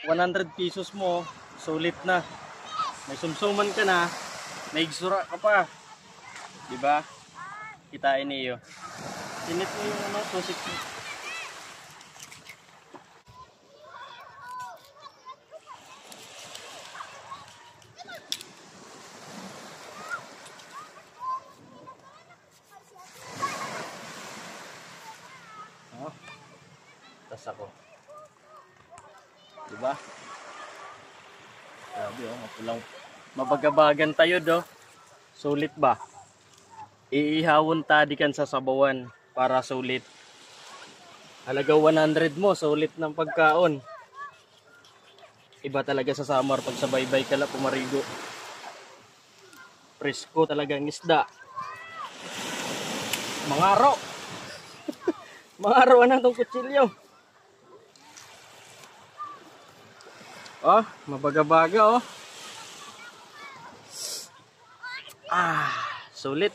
100 pesos mo, sulit na. May sumsuman ka na, may igsura ka pa. Diba? Kitain niyo. Sinit mo yung ano, tusik mo. Oh, tas ako. Diba? Grabe oh, mapulang. Mabagabagan tayo do. Sulit ba? Iihawon tadikan sa sabawan para sulit. Halaga 100 mo, sulit ng pagkaon. Iba talaga sa summer pag sa baybay ka lang pumarigo. Presko talagang isda. Mangaro. Mangaro na itong kutsilyo. Oh, mabagabaga oh. Ah, sulit.